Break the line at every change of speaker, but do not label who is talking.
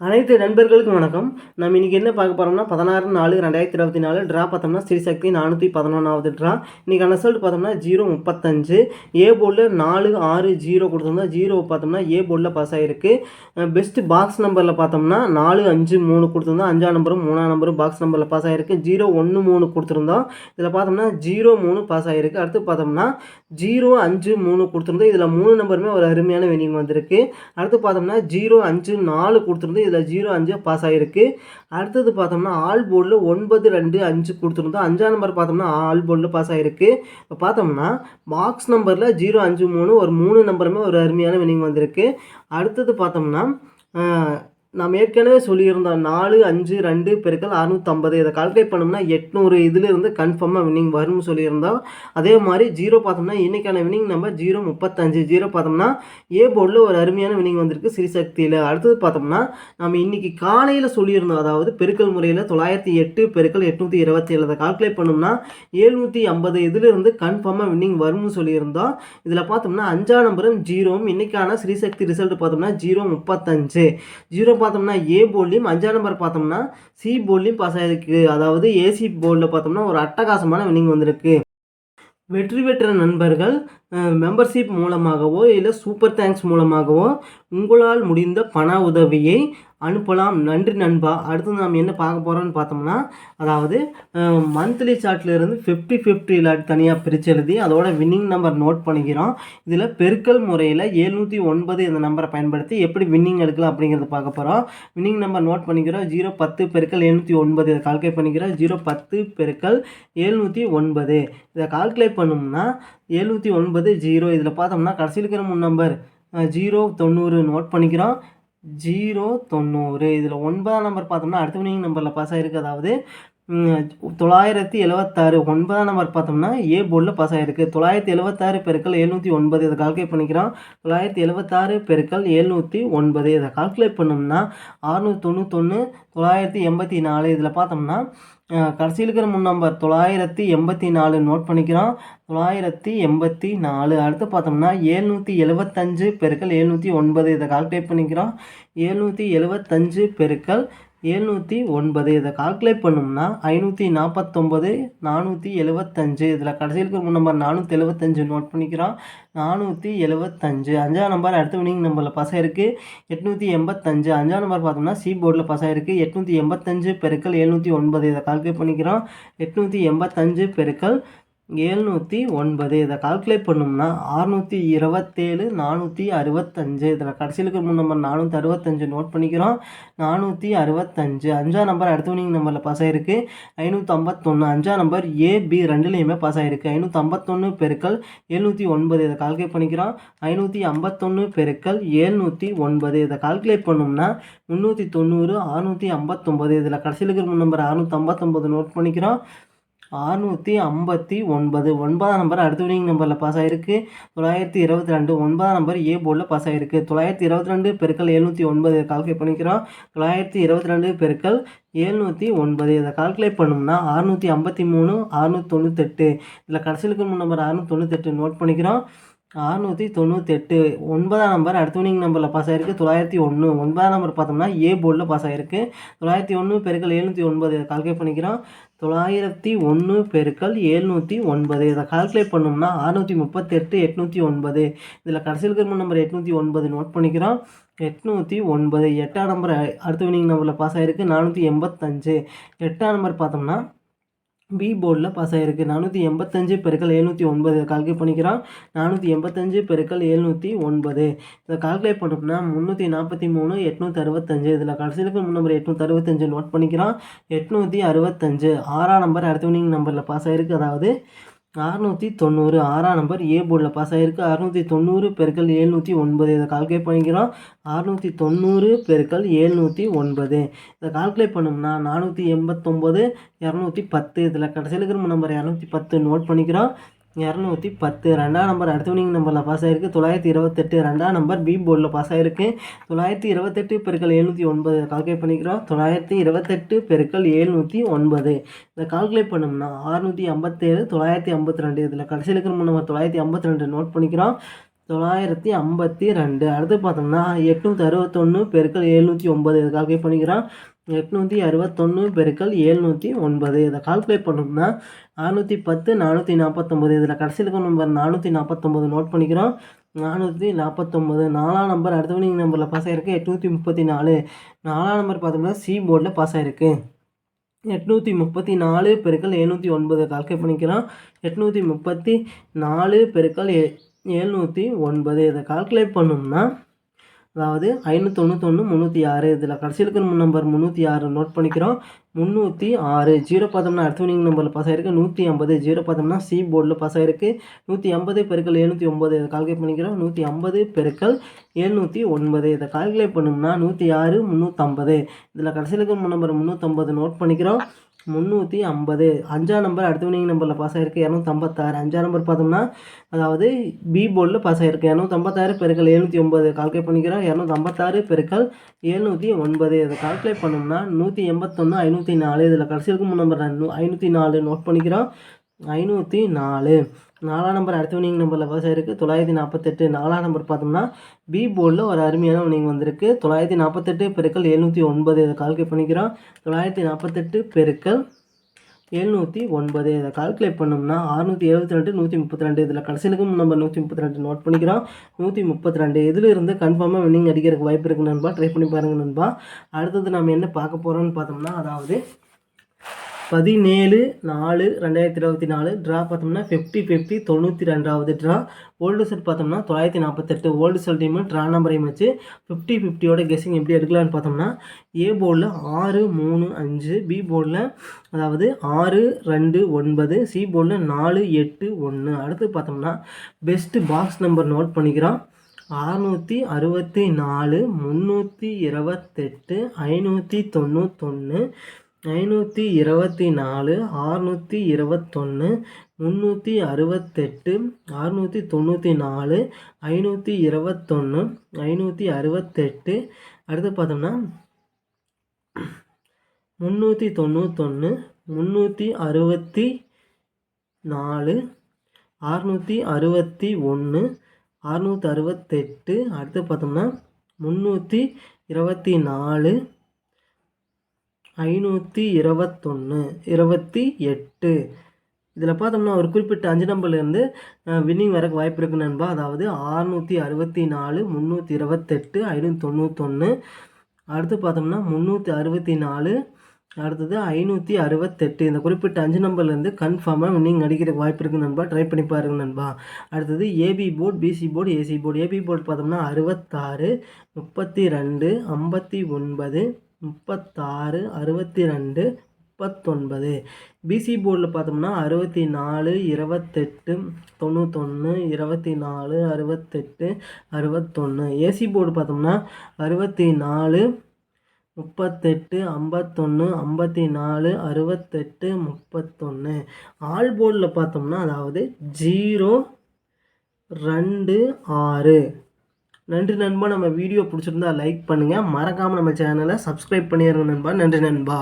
அனைத்து நண்பர்களுக்கும் வணக்கம். நம்ம இன்னைக்கு என்ன பார்க்க போறோம்னா 16/4/2024 ட்ரா பார்த்தோம்னா ஸ்ரீசக்தி 411வது ட்ரா. இன்னைக்கான ரிசல்ட் பார்த்தோம்னா 035. ஏ போர்டில் 4 6 0 கொடுத்துருந்தா 0 பார்த்தோம்னா ஏ போர்டில் பாஸ் ஆகிருக்கு. பெஸ்ட் பாக்ஸ் நம்பரில் பார்த்தோம்னா 4 5 3 கொடுத்துருந்தோம். 5ஆம் நம்பரும் 3ஆம் நம்பரும் பாக்ஸ் நம்பரில் பாஸ் ஆகிருக்கு. 0 1 3 கொடுத்துருந்தோம். இதில் பார்த்தோம்னா 0 3 பாஸ் ஆகிருக்கு. அடுத்து பார்த்தோம்னா 0 5 3 கொடுத்துருந்தோம். இதில் 3 நம்பருமே ஒரு அருமையான வினிங் வந்திருக்கு. அடுத்து பார்த்தோம்னா 0 5 4 கொடுத்துருந்து இதில் 0 5 பாஸ் ஆகிருக்கு. அடுத்தது பார்த்தோம்னா ஆல் போர்டில் 9 2 5 கொடுத்துருந்தோம். 5ஆம் நம்பர் பார்த்தோம்னா ஆல் போர்டில் பாஸ் ஆகிருக்கு. இப்போ பார்த்தோம்னா பாக்ஸ் நம்பரில் 0 5 3 ஒரு 3 நம்பருமே ஒரு அருமையான வினிங் வந்திருக்கு. அடுத்தது பார்த்தோம்னா நம்ம ஏற்கனவே சொல்லியிருந்தோம் 4 5 2 பெருக்கல் 650 இதை கால்குலேட் பண்ணோம்னா 800 இதிலிருந்து கன்ஃபார்மாக வினிங் வரும்னு சொல்லியிருந்தோம். அதே மாதிரி 0 பார்த்தோம்னா இன்றைக்கான வினிங் நம்பர் 035. 0 பார்த்தோம்னா ஏ போர்டில் ஒரு அருமையான வினிங் வந்திருக்கு ஸ்ரீசக்தியில். அடுத்தது பார்த்தோம்னா நம்ம இன்றைக்கி காலையில் சொல்லியிருந்தோம், அதாவது பெருக்கல் முறையில் 908 பெருக்கல் 827 அதை கால்குலேட் பண்ணோம்னா 750 இதிலிருந்து கன்ஃபார்மாக வினிங் வரும்னு சொல்லியிருந்தோம். இதில் பார்த்தோம்னா 5ஆம் நம்பரும் 0வும் இன்றைக்கான ஸ்ரீசக்தி ரிசல்ட் பார்த்தோம்னா 035. 0 பார்த்தோம்னா ஏ போர்ட்லையும் 5ஆம் நம்பர் பார்த்தோம்னா சி போர்ட்லையும் பாஸ் ஆகிருக்கு. அதாவது ஏசி போர்டில் பார்த்தோம்னா ஒரு அட்டகாசமான வினிங் வந்திருக்கு. வெற்றி பெற்ற நண்பர்கள் மெம்பர்ஷிப் மூலமாகவோ இல்லை சூப்பர் தேங்க்ஸ் மூலமாகவோ உங்களால் முடிந்த பண உதவியை அனுப்பலாம். நன்றி நண்பா. அடுத்து நாம் என்ன பார்க்க போகிறோம்னு பார்த்தோம்னா, அதாவது மந்த்லி சார்ட்லேருந்து 50-50 லாட் தனியாக பிரித்து எழுதி அதோட வின்னிங் நம்பர் நோட் பண்ணிக்கிறோம். இதில் பெருக்கல் முறையில் 709 இந்த நம்பரை பயன்படுத்தி எப்படி வின்னிங் எடுக்கலாம் அப்படிங்கிறத பார்க்க போகிறோம். வின்னிங் நம்பர் நோட் பண்ணிக்கிறோம். 010 பெருக்கல் 709 இதை கால்குலேட் பண்ணிக்கிறோம். 010 பெருக்கல் 709 இதை கால்குலேட் பண்ணோம்னா 709 0. இதில் பார்த்தோம்னா கடைசியில் இருக்கிற 3 நம்பர் 0 90 நோட் பண்ணிக்கிறோம். 0 90 இதில் 9ஆம் நம்பர் பார்த்தோம்னா அடுத்த வினிங் நம்பரில் பாஸ் ஆகிருக்கு. அதாவது 976 9ஆம் நம்பர் பார்த்தோம்னா ஏ போர்டில் பாஸ் ஆகிருக்கு. 976 பெருக்கல் 709 இதை கால்குலேட் பண்ணிக்கிறோம். 976 பெருக்கல் 709 இதை கால்குலேட் பண்ணோம்னா 691 984. இதில் பார்த்தோம்னா கடைசியில் இருக்கிற 3 நம்பர் 984 நோட் பண்ணிக்கிறோம். 984 அடுத்து பார்த்தோம்னா 775 பெருக்கல் 709 இதை கால்குலேட் பண்ணிக்கிறோம். 775 பெருக்கல் 709 இதை கால்குலேட் பண்ணோம்னா 549 475. இதில் கடைசியில் இருக்கிற 3 நம்பர் 475 நோட் பண்ணிக்கிறோம். 475 5ஆம் நம்பர் அடுத்த வினிங் நம்பரில் பாஸ் ஆகிருக்கு. 885 5ஆம் நம்பர் பார்த்தோம்னா சி போர்டில் பாஸ் ஆகிருக்கு. 885 பெருக்கல் 709 இதை கால்குலேட் பண்ணிக்கிறோம். 885 பெருக்கல் 709 இதை கால்குலேட் பண்ணோம்னா 627 465. இதில் கடைசியில் இருக்கிற 3 நம்பர் 465 நோட் பண்ணிக்கிறோம். 465 5ஆம் நம்பர் அடுத்த வினிங் நம்பரில் பாஸ் ஆகிருக்கு. 551 5ஆம் நம்பர் ஏபி ரெண்டுலேயுமே பாஸ் ஆகிருக்கு. 551 பெருக்கல் 709 இதை கால்குலேட் பண்ணிக்கிறோம். 551 பெருக்கல் 709 இதை கால்குலேட் பண்ணோம்னா 390 659. இதில் கடைசியில் இருக்கிற 3 நம்பர் 659 நோட் பண்ணிக்கிறோம். 659 9ஆம் நம்பர் அடுத்த வினிங் நம்பரில் பாஸ் ஆகிருக்கு. 922 9ஆம் நம்பர் ஏ போர்டில் பாஸ் ஆகிருக்கு. 922 பெருக்கல் 709 இதை கால்குலேட் பண்ணிக்கிறோம். 922 பெருக்கல் 709 இதை கால்குலேட் பண்ணோம்னா 653 698. இதில் கடைசியில் இருக்கிற 3 நம்பர் 698 நோட் பண்ணிக்கிறோம். 698 9ஆம் நம்பர் அடுத்த வினிங் நம்பரில் பாஸ் ஆகிருக்கு. 901 9ஆம் நம்பர் பார்த்தோம்னா ஏ போர்டில் பாஸ் ஆகிருக்கு. 901 பெருக்கல் 709 இதை கால்குலேட் பண்ணிக்கிறோம். 901 பெருக்கல் 709 இதை கால்குலேட் பண்ணோம்னா 638 809. இதில் கடைசியில் இருக்கிற 3 நம்பர் 809 நோட் பண்ணிக்கிறோம். 809 8ஆம் நம்பர் அடுத்த வினிங் நம்பரில் பாஸ் ஆகிருக்கு. 485 8ஆம் நம்பர் பார்த்தோம்னா பி போர்டில் பாஸ் ஆகிருக்கு. 485 பெருக்கல் 709 இதை கால்குலேட் பண்ணிக்கிறோம். 485 பெருக்கல் 709 இதை கால்குலேட் பண்ணோம்னா 343 865. இதில் கடைசியில் இருக்கிற 3 நம்பர் 865 நோட் பண்ணிக்கிறோம். 865 6ஆம் நம்பர் அடுத்த வினிங் நம்பரில் பாஸ் ஆகிருக்கு. அதாவது 690 6ஆம் நம்பர் ஏ போர்டில் பாஸ் ஆகிருக்கு. 690 பெருக்கல் 709 இதை கால்குலேட் பண்ணிக்கிறோம். 690 பெருக்கல் 709 இதை கால்குலேட் பண்ணோம்னா 489 210. இதில் கடைசியில் இருக்கிற நம்பர் 210 நோட் பண்ணிக்கிறோம். 210 2ஆம் நம்பர் அடுத்த வினிங் நம்பரில் பாஸ் ஆகிருக்கு. 928 2ஆம் நம்பர் பி போர்டில் பாஸ் ஆகிருக்கு. 928 பெருக்கல் 709 கால்குலேட் பண்ணிக்கிறோம். 928 பெருக்கல் 709 இதை கால்குலேட் பண்ணோம்னா 657 952. இதில் கடைசியில் இருக்கிற நம்பர் 952 நோட் பண்ணிக்கிறோம். 952. அடுத்து பார்த்தோம்னா 861 பெருக்கல் 709 இதை கால்குலேட் பண்ணிக்கிறோம். 861 பெருக்கல் 709 இதை கால்குலேட் பண்ணோம்னா 610 449. இதில் கடைசியில் இருக்க நம்பர் 449 நோட் பண்ணிக்கிறோம். 449 4ஆம் நம்பர் அடுத்த வினிங் நம்பரில் பாஸ் ஆகிருக்கு 834. 4ஆம் நம்பர் பார்த்தோம்னா சி போர்டில் பாஸ் ஆகிருக்கு. 834 பெருக்கல் 709 கால்குலேட் பண்ணிக்கிறோம். 834 பெருக்கல் 709 இதை கால்குலேட் பண்ணோம்னா அதாவது 591 306. இதில் கடைசியில் இருக்கிற நம்பர் 306 நோட் பண்ணிக்கிறோம். 306 0 பார்த்தோம்னா அடுத்த வினிங் நம்பரில் பாஸ் ஆகிருக்கு. 150 0 பார்த்தோம்னா சி போர்டில் பாஸ் ஆகிருக்கு. 150 பெருக்கல் 709 இதை கால்குலேட் பண்ணிக்கிறோம். 150 பெருக்கல் 709 இதை கால்குலேட் பண்ணோம்னா 106 350. இதில் கடைசியில் இருக்கிற நம்பர் 350 நோட் பண்ணிக்கிறோம். 350 5ஆம் நம்பர் அடுத்த வினிங் நம்பரில் பாஸ் ஆகிருக்கு 256. 5ஆம் நம்பர் பார்த்தோம்னா அதாவது பி போர்டில் பாஸ் ஆகிருக்கு. 256 பெருக்கல் 709 கால்குலேட் பண்ணிக்கிறோம். 256 பெருக்கல் 709 இதை கால்குலேட் பண்ணோம்னா 181 504. இதில் கடைசி இருக்கும் நம்பர் 504 நோட் பண்ணிக்கிறோம். 504 4ஆம் நம்பர் அடுத்த வினிங் நம்பரில் பாஸ் ஆகிருக்கு 948. 4ஆம் நம்பர் பார்த்தோம்னா பி போர்டில் ஒரு அருமையான வினிங் வந்திருக்கு. 948 பெருக்கல் 709 இதை கால்குலேட் பண்ணிக்கிறோம். 948 பெருக்கல் 709 இதை கால்குலேட் பண்ணோம்னா 672 132. இதில் கடைசியிலுக்கும் நம்பர் 132 நோட் பண்ணிக்கிறோம். 132 இதில் இருந்து கன்ஃபார்மாக வின்னிங் அடிக்கிறதுக்கு வாய்ப்பு இருக்குது நண்பா. ட்ரை பண்ணி பாருங்கள் நண்பா. அடுத்தது நம்ம என்ன பார்க்க போகிறோம்னு பார்த்தோம்னா அதாவது 17/4/2024 ட்ரா பார்த்தோம்னா 50/50 92வது ட்ரா. ஓல்டு செட் பார்த்தோம்னா 948. ஓல்டு செல் டீமு ட்ரா நம்பரையும் வச்சு 50/50யோட கெஸ்ஸிங் எப்படி எடுக்கலான்னு பார்த்தோம்னா ஏ போர்டில் 6 3 5, பி போர்டில் அதாவது 6 2 9, சி போர்டில் 4 8 1. அடுத்து பார்த்தோம்னா பெஸ்ட்டு பாக்ஸ் நம்பர் நோட் பண்ணிக்கிறோம். 664 328 591 524 621 368 694 521 568. அடுத்து பார்த்தோம்னா 391 364 661 668. அடுத்து பார்த்தோம்னா 324 521 28. இதில் பார்த்தோம்னா ஒரு குறிப்பிட்ட 5 நம்பர்லேருந்து வின்னிங் வரக்கு வாய்ப்பு இருக்குது நண்பா. அதாவது 664 328 591. அடுத்து பார்த்தோம்னா 364 அடுத்தது 568. இந்த குறிப்பிட்ட 5 நம்பர்லேருந்து கன்ஃபார்மாக வின்னிங் அடிக்கிறதுக்கு வாய்ப்பு இருக்குது நண்பா. ட்ரை பண்ணி பாருங்கள் நண்பா. அடுத்தது AB board, PC board, AC board. AB board பார்த்தோம்னா 66 32 59 36 62 39. பிசி போர்டில் பார்த்தோம்னா 64 28 91 24 68 61. ஏசி போர்டு பார்த்தோம்னா 64 38 51 54 68 31. ஆல் போர்டில் பார்த்தோம்னா அதாவது 0 2 6. நன்றி நண்பா. நம்ம வீடியோ பிடிச்சிருந்தா லைக் பண்ணுங்கள். மறக்காமல் நம்ம சேனலை சப்ஸ்கிரைப் பண்ணிடுங்க நண்பா. நன்றி நண்பா.